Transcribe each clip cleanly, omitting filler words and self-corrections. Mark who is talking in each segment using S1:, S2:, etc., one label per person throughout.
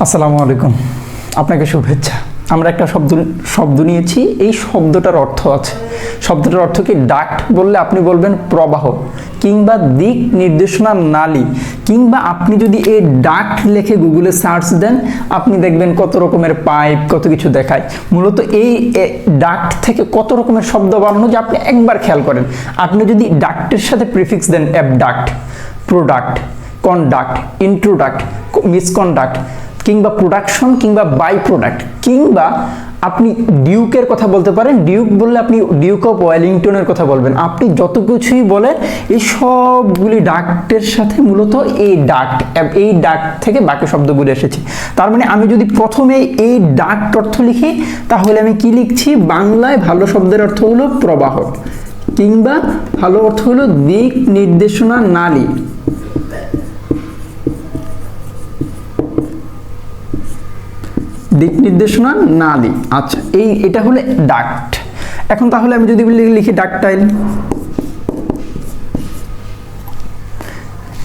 S1: আসসালামু আলাইকুম, আপনাকে শুভেচ্ছা। আমরা একটা শব্দ নিয়েছি, এই শব্দটার অর্থ আছে। শব্দটার অর্থ কি? ডাক্ট বললে আপনি বলবেন প্রবাহ কিংবা দিক নির্দেশনা নালী, কিংবা আপনি যদি এই ডাক্ট লিখে গুগলে সার্চ দেন আপনি দেখবেন কত রকমের পাইপ, কত কিছু দেখায়। মূলত এই ডাক্ট থেকে কত রকমের শব্দ বানানো যে আপনি একবার খেয়াল করেন। আপনি যদি ডাক্টের সাথে প্রিফিক্স দেন অ্যাবডাক্ট, প্রোডাক্ট, কন্ডাক্ট, ইন্ট্রোডাক্ট, মিসকন্ডাক্ট, কিংবা প্রোডাকশন, কিংবা বাই প্রোডাক্ট, কিংবা আপনি ডিউকের কথা বলতে পারেন। ডিউক বললে আপনি ডিউক অফ ওয়েলিংটনের কথা বলবেন। আপনি যত কিছুই বলেন এই সবগুলি ডাক্টের সাথে মূলত এই ডাক্ট থেকে বাকি শব্দগুলি এসেছে। তার মানে আমি যদি প্রথমে এই ডাক্ট অর্থ লিখি তাহলে আমি কি লিখছি? বাংলায় ভালো শব্দের অর্থ হলো প্রবাহ, কিংবা ভালো অর্থ হলো দিক নির্দেশনা নালী। দিক নির্দেশনা নালী। আচ্ছা, এটা হলো ডাক্ট। এখন তাহলে আমি যদি লিখি ডাকটাইল,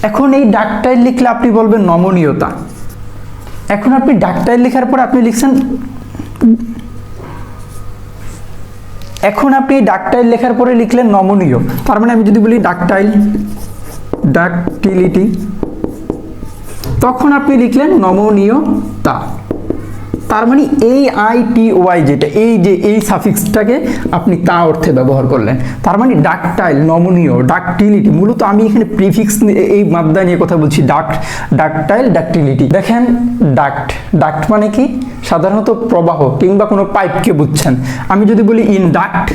S1: এখন এই ডাকটাইল লিখলে আপনি বলবেন নমনীয়তা। এখন আপনি ডাকটাইল লেখার পর আপনি লিখছেন, এখন আপনি ডাকটাইল লেখার পরে লিখলেন নমনীয়। তার মানে আমি যদি বলি ডাকটাইল, ডাকটিলিটি, তখন আপনি লিখলেন নমনীয়তা। তার মানে এই ITY যেটা, এই সাফিক্সটাকে আপনি তা অর্থে ব্যবহার করলেন। তার মানে ডাকটাইল, নমনীয়, ডাকটিলিটি। মূলত আমি এখানে প্রিফিক্স এই মাদ্দা নিয়ে কথা বলছি। ডাকটাইল, ডাকটিলিটি। দেখেন ডাক্ট মানে কি? সাধারণত প্রবাহ কিংবা কোনো পাইপকে বুঝছেন। আমি যদি বলি ইনডাক্ট,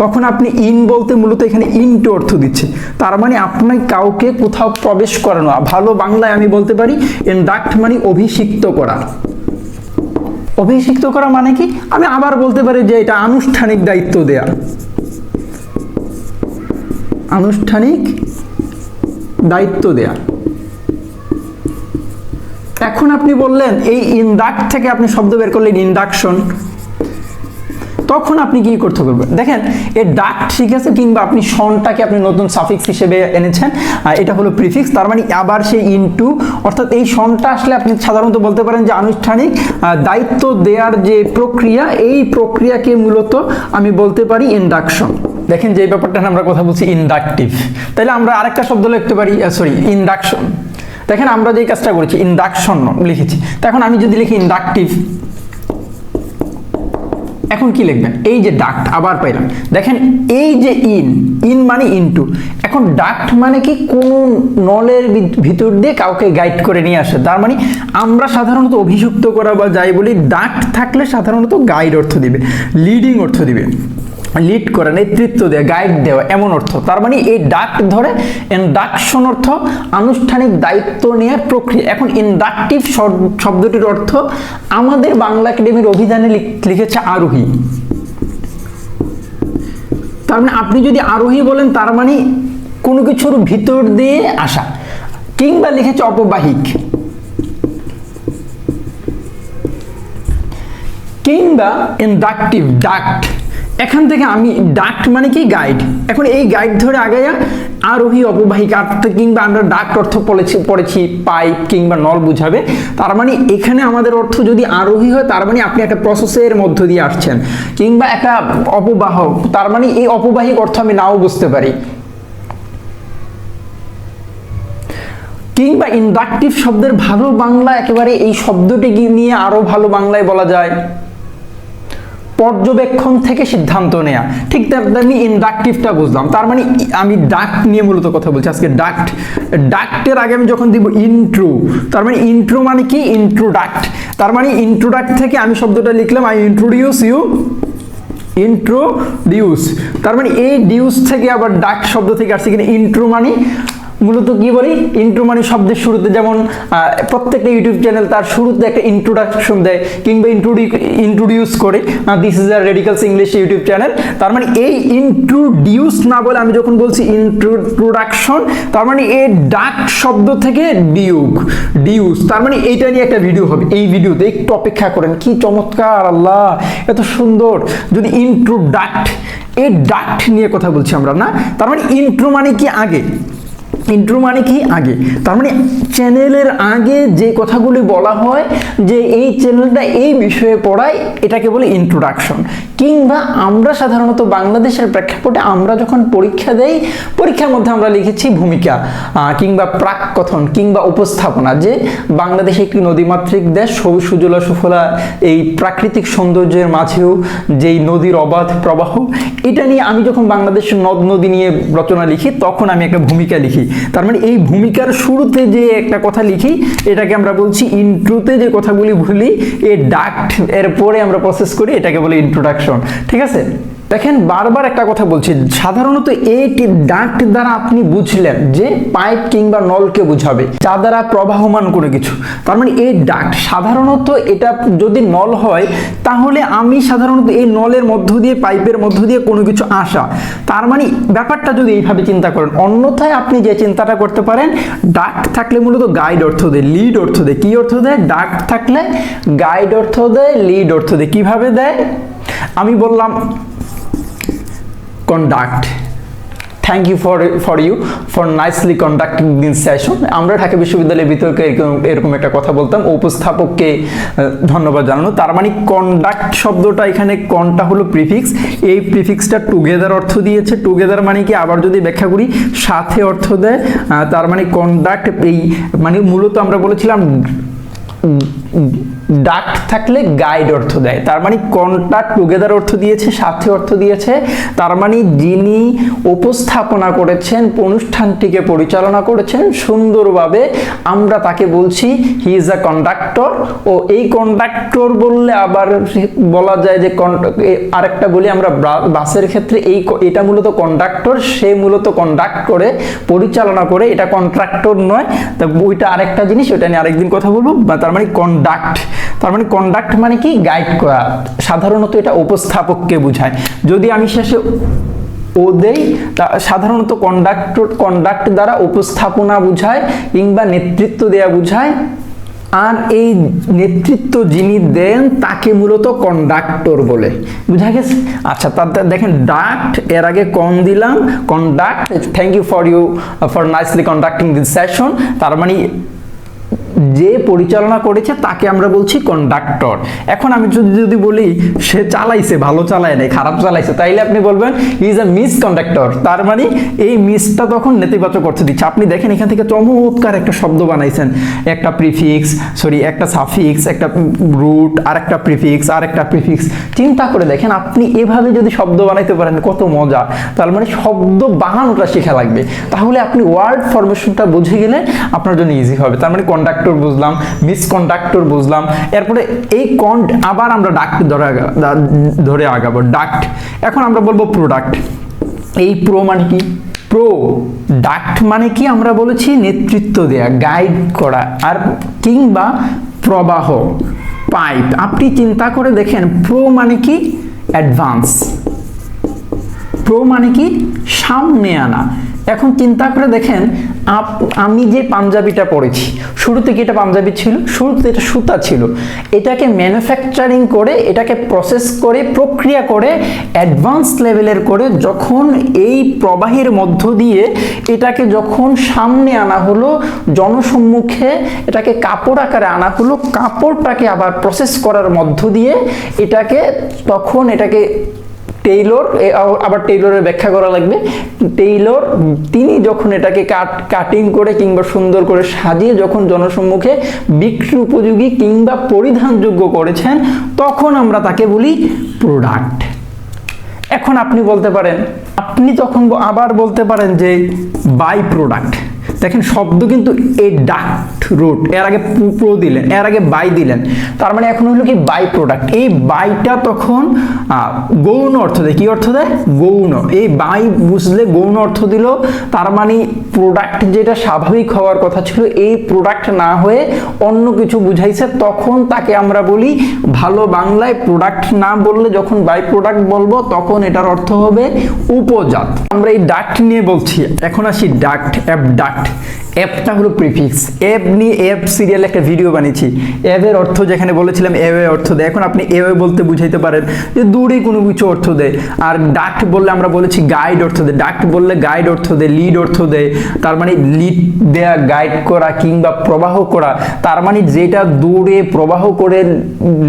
S1: তখন আপনি ইন বলতে মূলত এখানে ইনটু অর্থ দিচ্ছে। তার মানে আপনার কাউকে কোথাও প্রবেশ করানো। ভালো বাংলায় আমি বলতে পারি ইনডাক্ট মানে অভিষিক্ত করা। অভিষিক্ত করা মানে কি? আমি আবার বলতে পারি যে এটা আনুষ্ঠানিক দায়িত্ব দেয়া, আনুষ্ঠানিক দায়িত্ব দেয়া। এখন আপনি বললেন এই ইনডাক্ট থেকে আপনি শব্দ বের করলেন ইন্ডাকশন, তখন আপনি কি করতে পারবেন? দেখেন এই ডাক্ট শিখেছে, কিংবা আপনি শনটাকে আপনি নতুন সাফিক্স হিসেবে এনেছেন, এটা হলো প্রিফিক্স। তার মানে আবার সেই ইনটু, অর্থাৎ এই শনটা আসলে আপনি সাধারণত বলতে পারেন যে আনুষ্ঠানিক দায়িত্ব দেওয়ার যে প্রক্রিয়া, এই প্রক্রিয়াকে মূলত আমি বলতে পারি ইন্ডাকশন। দেখেন যে ব্যাপারটা আমরা কথা বলছি ইন্ডাকটিভ, তাহলে আমরা আরেকটা শব্দ লিখতে পারি, ইন্ডাকশন। দেখেন আমরা যে কাজটা করেছি ইন্ডাকশন লিখেছি, তখন আমি যদি লিখি ইন্ডাকটিভ, এখন কি লিখবেন? এই যে ডাক্ট আবার পাইলাম। দেখেন এই যে ইন মানে ইনটু। এখন ডাক্ট মানে কি? কোন নলের ভিতর দিয়ে কাউকে গাইড করে নিয়ে আসে। তার মানে আমরা সাধারণত অভিযুক্ত করা বা যাই বলি, ডাক্ট থাকলে সাধারণত গাইড অর্থ দিবে, লিডিং অর্থ দিবে, লিড করা, নেতৃত্ব দেওয়া, গাইড দেওয়া, এমন অর্থ। তার মানে এই ডাক্ট ধরে ইন্ডাকশন অর্থ আনুষ্ঠানিক দায়িত্ব নেওয়ার প্রক্রিয়া। এখন ইন্ডাকটিভ শব্দটির অর্থ আমাদের বাংলা একাডেমির অভিধানে লিখেছে আরোহী। তার মানে আপনি যদি আরোহী বলেন তার মানে কোনো কিছুর ভিতর দিয়ে আসা, কিংবা লিখেছে অপবাহিক, কিংবা ইন্ডাকটিভ ডাক্ট। এখান থেকে আমি ডাক্ট মানে কি? গাইড। এখন এই গাইড ধরে আগে আরোহী, অপবাহিক, কিংবা আমরা ডাক্ট অর্থ পড়েছি পাইপ কিংবা নল বুঝাবে। তার মানে এখানে আমাদের অর্থ যদি আরোহী হয় তার মানে আপনি একটা প্রসেসের মধ্য দিয়ে আসছেন, কিংবা একটা অপবাহক, তার মানে এই অপবাহিক অর্থ আমি নাও বুঝতে পারি। কিংবা ইন্ডাকটিভ শব্দের ভালো বাংলা একেবারে এই শব্দটি নিয়ে আরো ভালো বাংলায় বলা যায় পর্যবেক্ষণ থেকে সিদ্ধান্ত নেয়া। ঠিক তেমনি ইন্ডাকটিভটা বুঝলাম। তার মানে আমি ডাক্ট নিয়ে মূলত কথা বলছি আজকে। ডাক্টের আগে আমি যখন দিব ইন্ট্রো, তার মানে ইন্ট্রো মানে কি? ইন্ট্রোডাক্ট। তার মানে ইন্ট্রোডাক্ট থেকে আমি শব্দটা লিখলাম আই ইন্ট্রোডিউস ইউ, ইন্ট্রোডিউস। তার মানে এই ডিউস থেকে আবার ডাক্ট শব্দ থেকে আসছে কিনা ইন্ট্রো মানে মূলত কি বলি? ইন্ট্রো মানে শব্দের শুরুতে, যেমন প্রত্যেকটা ইউটিউব চ্যানেল তার শুরুতে একটা ইন্ট্রোডাকশন দেয়, কিংবা ইন্ট্রোডিউস করে, this is a radicals English YouTube channel. তার মানে এই ইন্ট্রোডিউস না বলে আমি যখন বলছি ইন্ট্রোডাকশন, তার মানে এই ডাক্ট শব্দ থেকে ডিউস। তার মানে এইটা নিয়ে একটা ভিডিও হবে। এই ভিডিওতে একটু অপেক্ষা করেন, কি চমৎকার! আল্লাহ এত সুন্দর! যদি ইন্ট্রোডাক্ট, এই ডাক্ট নিয়ে কথা বলছি আমরা না। তার মানে ইন্ট্রো মানে কি? আগে। ইন্ট্রো মানে কি আগে, তার মানে চ্যানেলের আগে যে কথাগুলি বলা হয় যে এই চ্যানেলটা এই বিষয়ে পড়ায়, এটাকে বলে ইন্ট্রোডাকশন। কিংবা আমরা সাধারণত বাংলাদেশের প্রেক্ষাপটে আমরা যখন পরীক্ষা দেই, পরীক্ষার মধ্যে আমরা লিখেছি ভূমিকা কিংবা প্রাককথন কিংবা উপস্থাপনা, যে বাংলাদেশ একটি নদীমাতৃক দেশ, সবুজ সুজলা সুফলা, এই প্রাকৃতিক সৌন্দর্যের মাঝেও যেই নদীর অবাধ প্রবাহ, এটা নিয়ে আমি যখন বাংলাদেশের নদ নদী নিয়ে রচনা লিখি তখন আমি একটা ভূমিকা লিখি। তার মানে এই ভূমিকার শুরুতে যে একটা কথা লিখি এটাকে আমরা বলছি ইন্ট্রোতে যে কথাগুলি বলি, এই ডাক্ট এরপরে আমরা প্রসেস করি, এটাকে বলি ইন্ট্রোডাকশন। ঠিক আছে, দেখেন বারবার একটা কথা বলছি, সাধারণত এইটি ডাক্ট দ্বারা আপনি বুঝলেন যে পাইপ কিংবা নলকে বুঝাবে, যা দ্বারা প্রবাহমান কোনো কিছু। তার মানে এই ডাক্ট সাধারণত এটা যদি নল হয় তাহলে আমি সাধারণত এই নলের মধ্য দিয়ে, পাইপের মধ্য দিয়ে কোনো কিছু আসা, তার মানে ব্যাপারটা যদি এইভাবে চিন্তা করেন। অন্যথায় আপনি যে চিন্তাটা করতে পারেন, ডাক্ট থাকলে মূলত গাইড অর্থ দেয়, লিড অর্থ দেয়। কি অর্থ দেয়? ডাক্ট থাকলে গাইড অর্থ দেয়, লিড অর্থ দেয়। কিভাবে দেয়? আমি বললাম conduct. Thank you for nicely conducting this session. আমরা ঢাকা বিশ্ববিদ্যালয়ের বিতর্কে এরকম একটা কথা বলতাম, উপস্থাপককে ধন্যবাদ জানানো। তার মানে কন্ডাক্ট শব্দটা, এখানে কনটা হলো প্রিফিক্স, এই প্রিফিক্সটা টুগেদার অর্থ দিয়েছে। টুগেদার মানে কি, আবার যদি ব্যাখ্যা করি, সাথে অর্থ দেয়। তার মানে কন্ডাক্ট, এই মানে মূলত আমরা বলেছিলাম ডাক্ট থাকলে গাইড অর্থ দেয়। তার মানে কন্ট্যাক্ট টুগেদার অর্থ দিয়েছে, সাথে অর্থ দিয়েছে। তার মানে যিনি উপস্থাপনা করেছেন, অনুষ্ঠানটিকে পরিচালনা করেছেন সুন্দরভাবে, আমরা তাকে বলছি হি ইজ আ কন্ডাক্টর। ও এই কন্ডাক্টর বললে আবার বলা যায় যে আরেকটা বলি আমরা বাসের ক্ষেত্রে, এটা মূলত কন্ডাক্টর, সে মূলত কন্ডাক্ট করে, পরিচালনা করে, এটা কন্ট্রাক্টর নয়। তা ওইটা আরেকটা জিনিস, ওইটা নিয়ে আরেকদিন কথা বলবো। তার মানে কন্ডাক্ট, তার মানে কন্ডাক্ট মানে কি, গাইড করা। সাধারণত এটা উপস্থাপককে বোঝায়। যদি আমি শেষে ও দেই, তা সাধারণত কন্ডাক্ট দ্বারা উপস্থাপনা বোঝায় কিংবা নেতৃত্ব দেয়া বোঝায়। আর এই নেতৃত্ব যিনি দেন তাকে মূলত কন্ডাক্টর বলে। বুঝা গেছে? আচ্ছা, তার দেখেন ডাক্ট, এর আগে কন দিলাম, conduct. Thank you for nicely conducting this session. তার মানে যে পরিচালনা করেছে তাকে আমরা বলছি কন্ডাক্টর। এখন আমি যদি বলি সে চালাইছে, ভালো চালায় নাই, খারাপ চালাইছে, তাইলে আপনি বলবেন he is a miss conductor. তার মানে এই মিসটা তখন নেতিবাচক অর্থ দিচ্ছে। আপনি দেখেন এখান থেকে চমৎকার একটা শব্দ বানাইছেন, একটা প্রিফিক্স, একটা সাফিক্স, একটা রুট, আর একটা প্রিফিক্স, আর একটা প্রিফিক্স। চিন্তা করে দেখেন আপনি এভাবে যদি শব্দ বানাইতে পারেন কত মজা। তার মানে শব্দ বানানোটা শেখা লাগবে, তাহলে আপনি ওয়ার্ড ফরমেশনটা বুঝে গেলে আপনার জন্য ইজি হবে। তার মানে কন্ডাক্টর বুঝলাম, মিসকন্ডাক্টর বুঝলাম। এরপরে এই আবার আমরা ডাক্ট ধরে আগাবো, ডাক্ট। এখন আমরা বলবো প্রোডাক্ট। এই প্রো মানে কি? ডাক্ট মানে কি, আমরা বলেছি নেতৃত্ব দেয়া, গাইড করা, আর কিংবা প্রবাহ, পাইপ। আপনি চিন্তা করে দেখেন, প্রো মানে কি, অ্যাডভান্স। প্রো মানে কি, সামনে আনা। এখন চিন্তা করে দেখেন, আমি যে পাঞ্জাবিটা পরেছি, শুরুতে কি এটা পাঞ্জাবি ছিল? শুরুতে এটা সুতা ছিল। এটাকে ম্যানুফ্যাকচারিং করে, এটাকে প্রসেস করে, প্রক্রিয়া করে, অ্যাডভান্স লেভেলের করে যখন এই প্রবাহের মধ্য দিয়ে এটাকে যখন সামনে আনা হলো, জনসম্মুখে এটাকে কাপড় আকারে আনা হলো, কাপড়টাকে আবার প্রসেস করার মধ্য দিয়ে এটাকে তখন এটাকে টেইলর, আবার টেইলরের ব্যাখ্যা করা লাগবে। টেইলর তিনি যখন এটাকে কাটিং করে কিংবা সুন্দর করে সাজিয়ে যখন জনসম্মুখে বিক্রি উপযোগী কিংবা পরিধানযোগ্য করেছেন, তখন আমরা তাকে বলি প্রোডাক্ট। এখন আপনি বলতে পারেন, আপনি তখন আবার বলতে পারেন যে বাই প্রোডাক্ট। দেখেন শব্দ কিন্তু এই ডাক্ট রুট, এর আগে প্রো দিলেন, এর আগে বাই দিলেন, তার মানে এখন হলো কি বাই প্রোডাক্ট। এই বাইটা তখন গৌণ অর্থ দেয়। কি অর্থ দেয়? গৌণ। এই বাই বুঝলে গৌণ অর্থ দিল। তার মানে প্রোডাক্ট যেটা স্বাভাবিক হওয়ার কথা ছিল, এই প্রোডাক্ট না হয়ে অন্য কিছু বুঝাইছে, তখন তাকে আমরা বলি, ভালো বাংলায় প্রোডাক্ট না বললে যখন বাই প্রোডাক্ট বলবো তখন এটার অর্থ হবে উপজাত। আমরা এই ডাক্ট নিয়ে বলছি। এখন আসি ডাক্ট, অ্যাবডাক্ট। অ্যাপটা হলো প্রিফিক্স। অ্যাপ নিয়ে অ্যাপ সিরিয়াল একটা ভিডিও বানিয়েছি। অ্যাপের অর্থ যেখানে বলেছিলাম অ্যাওয়ে অর্থ দেয়, এখন আপনি অ্যাওয়ে বলতে বুঝাইতে পারেন যে দূরে কোনো কিছু অর্থ দেয়। আর ডাক্ট বললে আমরা বলেছি গাইড অর্থ দেয়, ডাক্ট বললে গাইড অর্থ দেয়, লিড অর্থ দেয়। তার মানে লিড দেয়া, গাইড করা কিংবা প্রবাহ করা, তার মানে যেটা দূরে প্রবাহ করে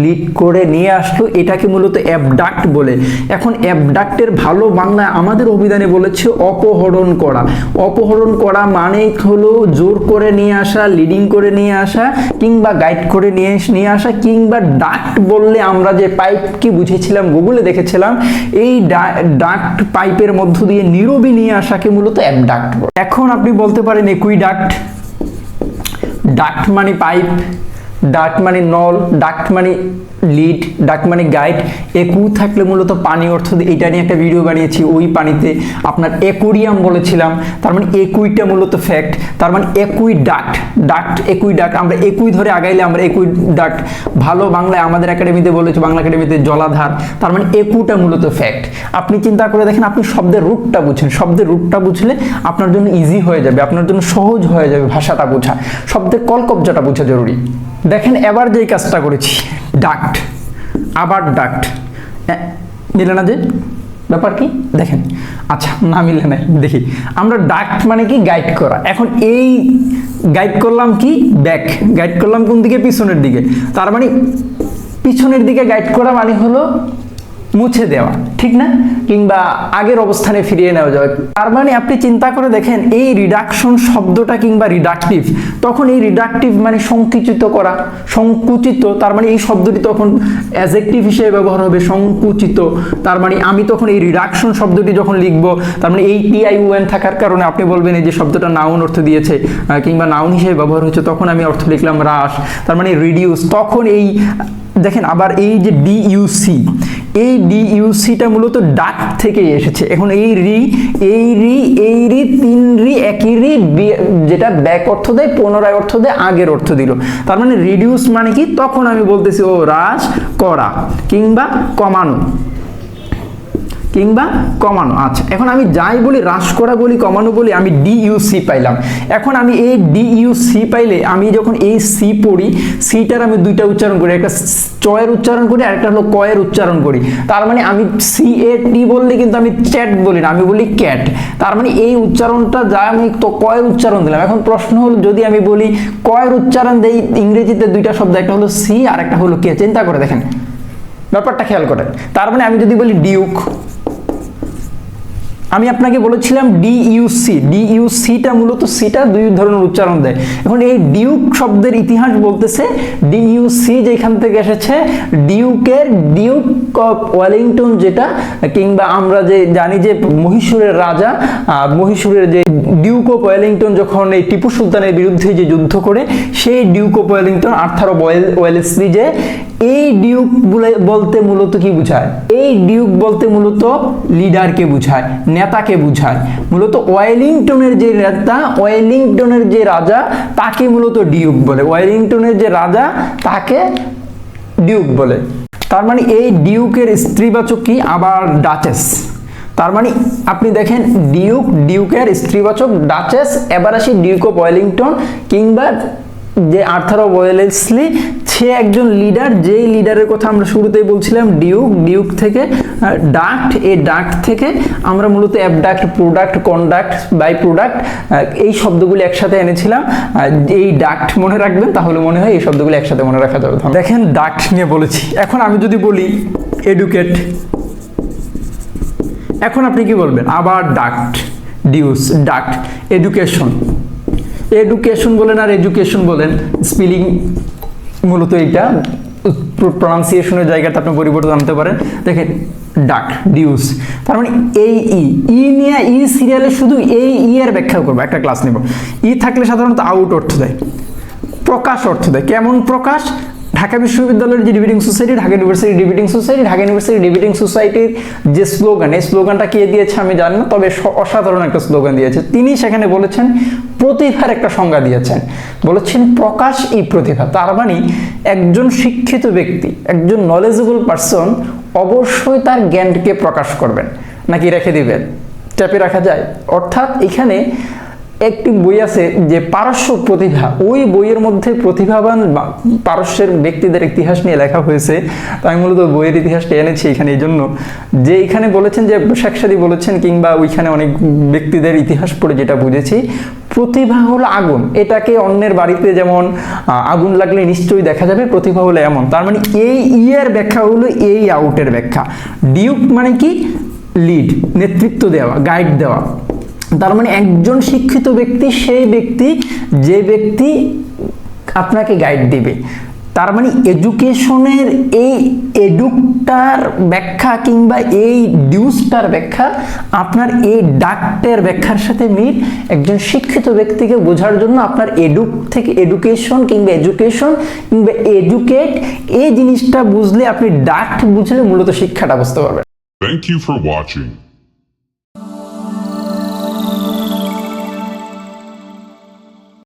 S1: লিড করে নিয়ে আসলো এটাকে মূলত অ্যাবডাক্ট বলে। এখন অ্যাবডাক্টের ভালো বাংলা আমাদের অভিধানে বলেছে অপহরণ করা। অপহরণ করা মানে হলো জোর করে নিয়ে আসা, লিডিং করে নিয়ে আসা কিংবা গাইড করে নিয়ে আসা। কিংবা ডাক্ট বললে আমরা যে পাইপকে বুঝেছিলাম, গুগলে দেখেছিলাম, এই ডাক্ট পাইপের মধ্য দিয়ে নীরবে নিয়ে আসাকে মূলত অ্যাবডাক্ট বলে। এখন আপনি বলতে পারেন একুইডাক্ট। ডাক্ট মানে পাইপ, ডাক্ট মানে নল, ডাক্ট মানে লিড, ডাক্ট মানে গাইড। একু থাকলে মূলত পানি অর্থ দিয়ে, এটা নিয়ে একটা ভিডিও বানিয়েছি। ওই পানিতে আপনার অ্যাকোরিয়াম বলেছিলাম, তার মানে একুইটা মূলত ফ্যাক্ট। তার মানে একুইডাক্ট, ডাক্ট একুইডাক্ট, আমরা একুই ধরে আগাইলে আমরা একুইডাক্ট। ভালো বাংলায় আমাদের একাডেমিতে বলেছে, বাংলা একাডেমিতে জলাধার, তার মানে একুটা মূলত ফ্যাক্ট। আপনি চিন্তা করে দেখেন, আপনি শব্দের রুটটা বুঝেন, শব্দের রুটটা বুঝলে আপনার জন্য ইজি হয়ে যাবে, আপনার জন্য সহজ হয়ে যাবে ভাষাটা বোঝা। শব্দের কলকব্জাটা বোঝা জরুরি। দেখেন এবার যেই কাজটা করেছি, ডাক্ট আবার ডাক্ট, মিলে না যে ব্যাপার কি দেখেন। আচ্ছা না মিলে নাই, দেখি আমরা ডাক্ট মানে কি গাইড করা। এখন এই গাইড করলাম কি ব্যাক, গাইড করলাম কোন দিকে, পিছনের দিকে। তার মানে পিছনের দিকে গাইড করা মানে হলো মুছে দেওয়া, ঠিক না, কিংবা আগের অবস্থানে ফিরিয়ে নেওয়া যাবে। তার মানে আপনি চিন্তা করে দেখেন এই রিডাকশন শব্দটা কিংবা রিডাকটিভ, তখন এই রিডাকটিভ মানে সংকুচিত করা, সংকুচিত। তার মানে এই শব্দটি তখন অ্যাডজেক্টিভ হিসেবে ব্যবহার হবে, সংকুচিত। তার মানে আমি তখন এই রিডাকশন শব্দটি যখন লিখব, তার মানে এই টিআইউএন থাকার কারণে আপনি বলবেন এই যে শব্দটা নাউন অর্থ দিয়েছে কিংবা নাউন হিসেবে ব্যবহার হচ্ছে, তখন আমি অর্থ লিখলাম হ্রাস। তার মানে রিডিউস। তখন এই দেখেন আবার এই যে ডিইউসি, এই ডিইউসিটা মূলত ডাক থেকে এসেছে। এখন এই রি, এই রি, এই রি, তিন রি, একই রি, যেটা ব্যাক অর্থ দেয়, পুনরায় অর্থ দেয়, আগের অর্থ দিল। তার মানে রিডিউস মানে কি, তখন আমি বলতেছি ও হ্রাস করা কিংবা কমানো, কিংবা কমানো। আচ্ছা এখন আমি যাই বলি, হ্রাস করা বলি, কমানো বলি, আমি ডিইউসি পাইলাম। এখন আমি এই ডিইউসি পাইলে আমি যখন এই সি পড়ি, সিটার আমি দুইটা উচ্চারণ করি, একটা চয়ের উচ্চারণ করি আর একটা হলো কয়ের উচ্চারণ করি। তার মানে আমি সি এ টি বললে কিন্তু আমি চ্যাট বলি না, আমি বলি ক্যাট। তার মানে এই উচ্চারণটা যা আমি তো কয়ের উচ্চারণ দিলাম। এখন প্রশ্ন হলো যদি আমি বলি কয়ের উচ্চারণ দেই, ইংরেজিতে দুইটা শব্দ, একটা হলো সি আর একটা হলো কে। চিন্তা করে দেখেন, ব্যাপারটা খেয়াল করেন। তার মানে আমি যদি বলি ডিউক, আমি আপনাকে বলেছিলাম ডিইউসি, ডিইউসিটা মূলত সিটা দুই ধরনের উচ্চারণ দেয়। এখন এই ডিউক শব্দের ইতিহাস বলতেছে ডিইউসি যেখান থেকে এসেছে, ডিউকের, ডিউক অফ ওয়েলিংটন যেটা, কিংবা আমরা যে জানি যে মহীশূরের রাজা, মহীশূরের যে ডিউক অফ ওয়েলিংটন যখন এই টিপু সুলতানের বিরুদ্ধে যে যুদ্ধ করে, সেই Duke of Wellington Arthur of Wellesley, যে এই ডিউক বলতে মূলত কি বুঝায়, এই ডিউক বলতে মূলত লিডারকে বুঝায়, নেতাকে বুঝায়। মূলত ওয়েলিংটনের যে নেতা, ওয়েলিংটনের যে রাজা, তাকে মূলত ডিউক বলে। ওয়েলিংটনের যে রাজা তাকে ডিউক বলে। তার মানে এই ডিউকের স্ত্রীবাচক কি, আবার ডাচেস। তার মানে আপনি দেখেন ডিউক, ডিউকের স্ত্রীবাচক ডাচেস। এবার আসি ডিউক অফ ওয়েলিংটন কিংবা যে আর্থার অফ ওয়েলেসলি, সে একজন লিডার, যেই লিডারের কথা আমরা শুরুতেই বলছিলাম ডিউক। ডিউক থেকে ডাক্ট, এই ডাক্ট থেকে আমরা মূলত abduct, product, conduct, by product, এই শব্দগুলি একসাথে এনেছিলাম। এই ডাক্ট মনে রাখবেন, তাহলে মনে হয় এই শব্দগুলি একসাথে মনে রাখা যাবে। দেখেন ডাক্ট নিয়ে বলেছি। এখন আমি যদি বলি এডুকেট, এখন আপনি কি বলবেন, আবার duct, dues, duct, education. Education বলেন আর এডুকেশন বলেন, স্পেলিং মূলত এইটা, প্রনাউন্সিয়েশনের জায়গাটা আপনি পরিবর্তন আনতে পারেন। দেখেন ডাক, ডিউস। তার মানে এই ই নিয়ে, ই সিরিয়ালে শুধু এই ই এর ব্যাখ্যা করবো, একটা ক্লাস নেব। ই থাকলে সাধারণত আউট অর্থ দেয়, প্রকাশ অর্থ দেয়। কেমন প্রকাশ? ঢাকা বিশ্ববিদ্যালয়ের যে debating society, Dhaka university debating society, Dhaka university debating সোসাইটির যে স্লোগান, এই স্লোগানটা কে দিয়েছে আমি জানি না, তবে অসাধারণ একটা স্লোগান দিয়েছে। তিনি সেখানে বলেছেন প্রতিভার একটা সংজ্ঞা দিয়েছেন, বলেছেন প্রকাশ ই প্রতিভা। তার মানে একজন শিক্ষিত ব্যক্তি, একজন নলেজেবল পারসন অবশ্যই তার জ্ঞানকে প্রকাশ করবেন, নাকি রেখে দিবেন, চেপে রাখা যায়? অর্থাৎ এখানে একটি বই আছে যে পারস্য প্রতিভা, ওই বইয়ের মধ্যে প্রতিভাবান পারস্যের ব্যক্তিদের ইতিহাস নিয়ে লেখা হয়েছে। তো আমি মূলত বইয়ের ইতিহাসটা এনেছি এখানে এই জন্য যে এখানে বলেছেন যে শেখ সাদী বলেছেন, কিংবা ওইখানে অনেক ব্যক্তিদের ইতিহাস পড়ে যেটা বুঝেছি, প্রতিভা হলো আগুন, এটাকে অন্যের বাড়িতে যেমন আগুন লাগলে নিশ্চয়ই দেখা যাবে, প্রতিভা হলো এমন। তার মানে এই ইয়ের ব্যাখ্যা হলো এই আউটের ব্যাখ্যা। ডিউক মানে কি? লিড, নেতৃত্ব দেওয়া, গাইড দেওয়া। তার মানে একজন শিক্ষিত ব্যক্তি সেই ব্যক্তি যে ব্যক্তি আপনাকে গাইড দিবে। তার মানে এডুকেশনের এই এডুকটার ব্যাখ্যা কিংবা এই ডিউসটার ব্যাখ্যা আপনার এই ডাক্টের ব্যাখ্যার সাথে মিল। একজন শিক্ষিত ব্যক্তিকে বোঝার জন্য আপনার এডুক থেকে এডুকেশন কিংবা এডুকেট এই জিনিসটা বুঝলে, আপনি ডাক্ট বুঝলে মূলত শিক্ষাটা বুঝতে পারবেন।
S2: Thank you for watching.